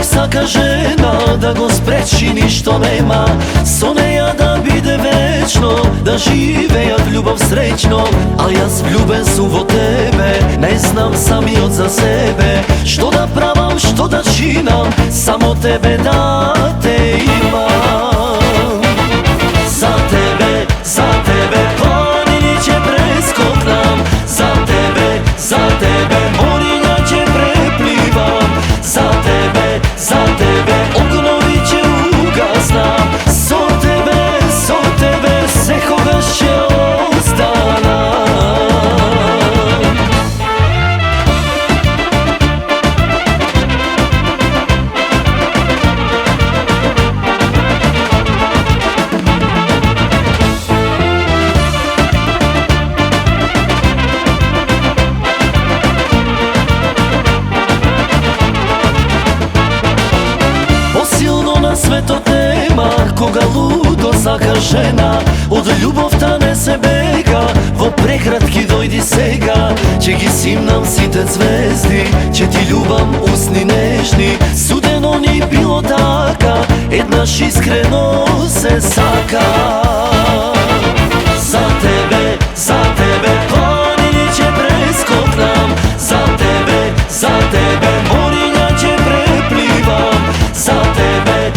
Svaka žena da go spreči ništo nema, soneja da bide večno, da žive jak ljubav srećno. A ja zljuben su vo tebe, ne znam sam i od za sebe, što da pravam, što da činam, samo tebe da te imam. Za tebe planine će preskoknam, za tebe morinja će preplivam, za tebe ognovit će ugasnam, so tebe seho gašće ostanam. Sve to tema, koga ludo saka žena, od ljubov tane se bega, vo prekratki dojdi sega, će ki sim nam site zvezdi, će ti ljubav usni nežni, sudeno ni bilo taka, jednaš iskreno se saka. Za tebe planine će preskoknam, za tebe morinja će preplivam, za tebe